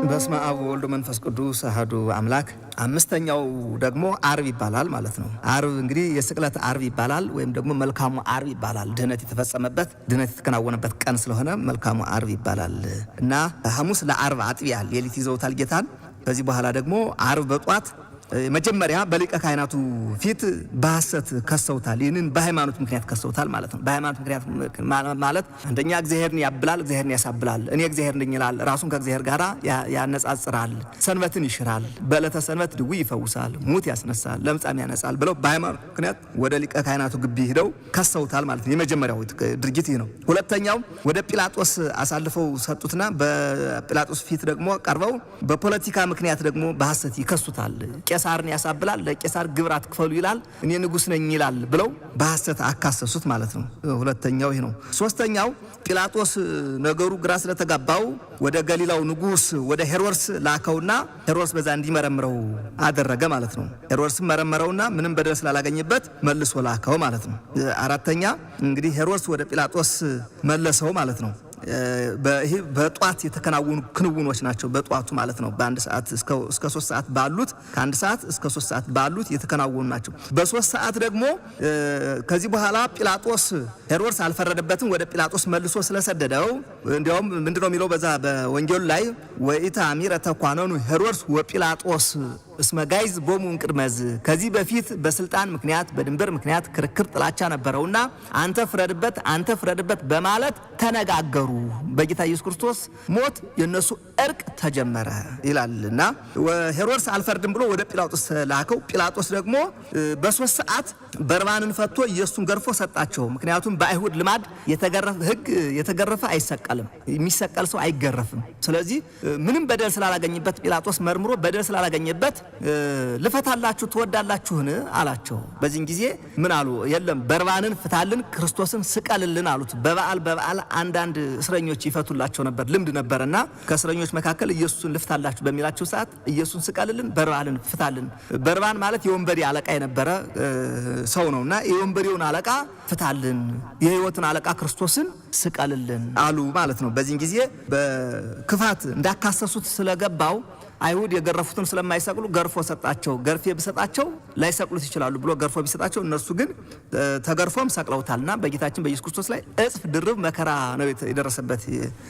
በስመ አብ ወወልድ ወመንፈስ ቅዱስ አሐዱ አምላክ። አምስተኛው ደግሞ ዓርብ ይባላል ማለት ነው። ዓርብ እንግዲህ የስቅለት ዓርብ ይባላል ወይም ደግሞ መልካሙ ዓርብ ይባላል። ድህነት የተፈጸመበት ድህነት የተከናወነበት ቀን ስለሆነ መልካሙ ዓርብ ይባላል እና ሐሙስ ለዓርብ አጥቢያ ሌሊት ይዘውታል ጌታን። ከዚህ በኋላ ደግሞ ዓርብ በጧት መጀመሪያ በሊቀ ካህናቱ ፊት በሐሰት ከሰውታል። ይህንን በሃይማኖት ምክንያት ከሰውታል ማለት ነው። በሃይማኖት ምክንያት ማለት አንደኛ እግዚአብሔርን ያብላል፣ እግዚአብሔርን ያሳብላል። እኔ እግዚአብሔር ነኝ ይላል። ራሱን ከእግዚአብሔር ጋር ያነጻጽራል። ሰንበትን ይሽራል፣ በዕለተ ሰንበት ድውይ ይፈውሳል፣ ሙት ያስነሳል፣ ለምጻም ያነጻል ብለው በሃይማኖት ምክንያት ወደ ሊቀ ካህናቱ ግቢ ሄደው ከሰውታል ማለት ነው። የመጀመሪያው ድርጊት ይህ ነው። ሁለተኛው ወደ ጲላጦስ አሳልፈው ሰጡትና በጲላጦስ ፊት ደግሞ ቀርበው በፖለቲካ ምክንያት ደግሞ በሐሰት ይከሱታል። ቄሳርን ያሳብላል፣ ለቄሳር ግብር አትክፈሉ ይላል፣ እኔ ንጉስ ነኝ ይላል ብለው በሐሰት አካሰሱት ማለት ነው። ሁለተኛው ይሄ ነው። ሶስተኛው ጲላጦስ ነገሩ ግራ ስለተጋባው ወደ ገሊላው ንጉስ ወደ ሄሮድስ ላከውና ሄሮድስ በዛ እንዲመረምረው አደረገ ማለት ነው። ሄሮድስም መረመረውና ምንም በደል ስላላገኘበት መልሶ ላከው ማለት ነው። አራተኛ እንግዲህ ሄሮድስ ወደ ጲላጦስ መለሰው ማለት ነው። በጧት የተከናወኑ ክንውኖች ናቸው። በጧቱ ማለት ነው። በአንድ ሰዓት እስከ 3 ሰዓት ባሉት ከአንድ ሰዓት እስከ 3 ሰዓት ባሉት የተከናወኑ ናቸው። በ3 ሰዓት ደግሞ ከዚህ በኋላ ጲላጦስ ሄሮድስ አልፈረደበትም። ወደ ጲላጦስ መልሶ ስለሰደደው እንዲያውም ምንድነው የሚለው በዛ በወንጌሉ ላይ ወኢታሚረ ተኳነኑ ሄሮድስ ወጲላጦስ እስመ ጋይዝ ቦሙ እንቅድመዝ። ከዚህ በፊት በስልጣን ምክንያት በድንበር ምክንያት ክርክር ጥላቻ ነበረውና አንተ ፍረድበት በማለት ተነጋገሩ። በጌታ ኢየሱስ ክርስቶስ ሞት የነሱ እርቅ ተጀመረ ይላልና ሄሮድስ አልፈርድም ብሎ ወደ ጲላጦስ ላከው። ጲላጦስ ደግሞ በ3 ሰዓት በርባንን ፈቶ ኢየሱስን ገርፎ ሰጣቸው። ምክንያቱም በአይሁድ ልማድ የተገረፈ አይሰቀልም፣ የሚሰቀል ሰው አይገረፍም። ስለዚህ ምንም በደል ስላላገኘበት ጲላጦስ መርምሮ በደል ስላላገኘበት ልፈታላችሁ ትወዳላችሁን አላቸው። በዚህን ጊዜ ምን አሉ? የለም በርባንን ፍታልን፣ ክርስቶስን ስቀልልን አሉት። በበዓል አንዳንድ እስረኞች ይፈቱላቸው ነበር፣ ልምድ ነበርና ከእስረኞች መካከል ኢየሱስን ልፍታላችሁ በሚላቸው ሰዓት ኢየሱስን ስቀልልን፣ በርባንን ፍታልን። በርባን ማለት የወንበዴ አለቃ የነበረ ሰው ነውና የወንበዴውን አለቃ ፍታልን፣ የሕይወትን አለቃ ክርስቶስን ስቀልልን አሉ ማለት ነው። በዚህን ጊዜ በክፋት እንዳካሰሱት ስለገባው አይሁድ የገረፉትን ስለማይሰቅሉ ገርፎ ሰጣቸው። ገርፌ ቢሰጣቸው ላይሰቅሉት ይችላሉ ብሎ ገርፎ ቢሰጣቸው እነሱ ግን ተገርፎም ሰቅለውታልና በጌታችን በኢየሱስ ክርስቶስ ላይ እጥፍ ድርብ መከራ ነው የደረሰበት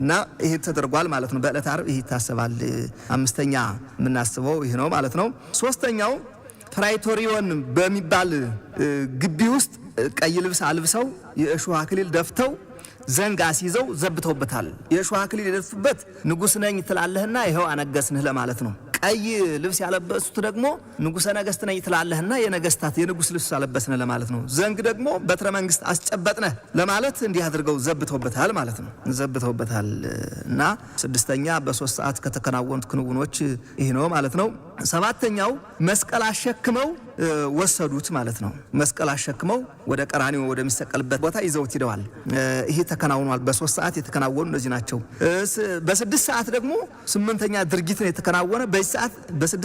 እና ይሄ ተደርጓል ማለት ነው። በዕለተ ዓርብ ይሄ ይታሰባል። አምስተኛ የምናስበው ይሄ ነው ማለት ነው። ሶስተኛው ፕራይቶሪዮን በሚባል ግቢ ውስጥ ቀይ ልብስ አልብሰው የእሾህ አክሊል ደፍተው ዘንግ አስይዘው ዘብተውበታል። የእሾህ አክሊል የደፉበት ንጉስ ነኝ ትላለህና ይኸው አነገስንህ ለማለት ነው። ቀይ ልብስ ያለበሱት ደግሞ ንጉሰ ነገስት ነኝ ትላለህና የነገስታት የንጉስ ልብስ ያለበስነህ ለማለት ነው። ዘንግ ደግሞ በትረ መንግስት አስጨበጥነህ ለማለት እንዲህ አድርገው ዘብተውበታል ማለት ነው። ዘብተውበታል እና ስድስተኛ በ3 ሰዓት ከተከናወኑት ክንውኖች ይህ ነው ማለት ነው። ሰባተኛው መስቀል አሸክመው ወሰዱት ማለት ነው። መስቀል አሸክመው ወደ ቀራንዮ ወደሚሰቀልበት ቦታ ይዘውት ሂደዋል። ይሄ ተከናውኗል። በ3 ሰዓት የተከናወኑ እነዚህ ናቸው። በ6 ሰዓት ደግሞ 8ኛ ድርጊት ነው የተከናወነ። በ6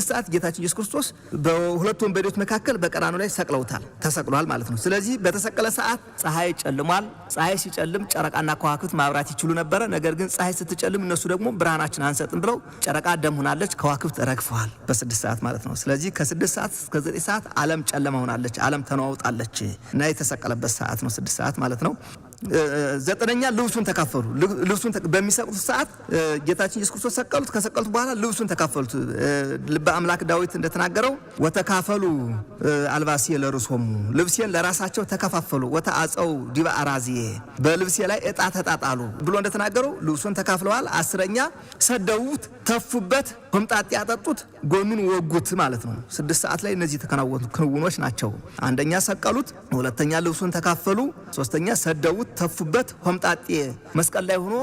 ሰዓት ጌታችን ኢየሱስ ክርስቶስ በሁለት ወንበዴዎች መካከል በቀራንዮ ላይ ሰቅለውታል፣ ተሰቅሏል ማለት ነው። ስለዚህ በተሰቀለ ሰዓት ፀሐይ ጨልሟል። ፀሐይ ሲጨልም ጨረቃና ከዋክብት ማብራት ይችሉ ነበረ። ነገር ግን ፀሐይ ስትጨልም እነሱ ደግሞ ብርሃናችን አንሰጥም ብለው ጨረቃ ደም ሆናለች፣ ከዋክብት ረግፈዋል በ6 ሰዓት ማለት ነው። ስለዚህ ከ6 ሰዓት እስከ 9 ሰዓት ዓለም ጨለማ ሆናለች፣ ዓለም ተናውጣለች እና የተሰቀለበት ሰዓት ነው 6 ሰዓት ማለት ነው። 9ኛ ልብሱን ተካፈሉ። ልብሱን በሚሰቅሉት ሰዓት ጌታችን ኢየሱስ ክርስቶስ ሰቀሉት። ከሰቀሉት በኋላ ልብሱን ተካፈሉት። ልበ አምላክ ዳዊት እንደተናገረው ወተካፈሉ አልባሲ ለርሶሙ፣ ልብሴን ለራሳቸው ተከፋፈሉ። ወተአጸው ዲበ አራዚዬ፣ በልብሴ ላይ ዕጣ ተጣጣሉ ብሎ እንደተናገረው ልብሱን ተካፍለዋል። 10ኛ ሰደውት፣ ተፉበት፣ ሆምጣጤ ያጠጡት፣ ጎኑን ወጉት ማለት ነው። 6 ሰዓት ላይ እነዚህ የተከናወኑ ክንውኖች ናቸው። አንደኛ ሰቀሉት፣ ሁለተኛ ልብሱን ተካፈሉ፣ ሶስተኛ ሰደውት፣ ተፉበት፣ ሆምጣጤ መስቀል ላይ ሆኖ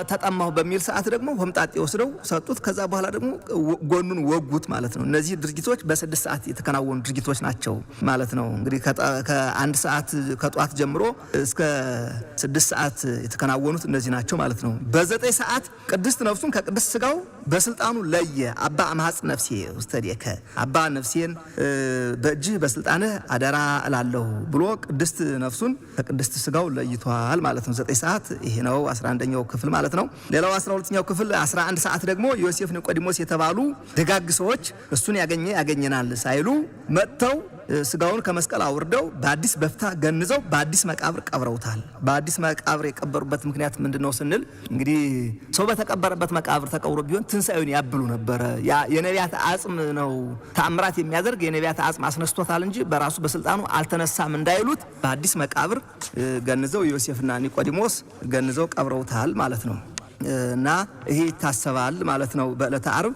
ተጠማሁ በሚል ሰዓት ደግሞ ሆምጣጤ ወስደው ሰጡት። ከዛ በኋላ ደግሞ ጎኑን ወጉት ማለት ነው። እነዚህ ድርጊቶች በ6 ሰዓት የተከናወኑ ድርጊቶች ናቸው ማለት ነው። እንግዲህ ከ1 ሰዓት ከጧት ጀምሮ እስከ 6 ሰዓት የተከናወኑት እነዚህ ናቸው ማለት ነው። በ9 ሰዓት ቅድስት ነፍሱን ከቅድስት ስጋው በስልጣኑ ለየ። አባ አምሐጽ ነፍሴ ውስተዴከ፣ አባ ነፍሴን በእጅህ በስልጣንህ አደራ እላለሁ ብሎ ቅድስት ነፍሱን ከቅድስት ስጋው ለይቷል ማለት ነው። 9 ሰዓት ይሄ ነው 11ኛው ክፍል ማለት ነው። ሌላው 12ኛው ክፍል 11 ሰዓት ደግሞ ዮሴፍ ኒቆዲሞስ የተባሉ ደጋግ ሰዎች እሱን ያገኘናል ሳይሉ መጥተው ስጋውን ከመስቀል አውርደው በአዲስ በፍታ ገንዘው በአዲስ መቃብር ቀብረውታል። በአዲስ መቃብር የቀበሩበት ምክንያት ምንድነው ስንል እንግዲህ ሰው በተቀበረበት መቃብር ተቀብሮ ቢሆን ትንሳኤውን ያብሉ ነበር። የነቢያት አጽም ነው ተአምራት የሚያደርግ የነቢያት አጽም አስነስቶታል እንጂ በራሱ በስልጣኑ አልተነሳም እንዳይሉት በአዲስ መቃብር ገንዘው ዮሴፍና ኒቆዲሞስ ገንዘው ቀብረውታል ማለት ነው። እና ይሄ ይታሰባል ማለት ነው በዕለተ ዓርብ።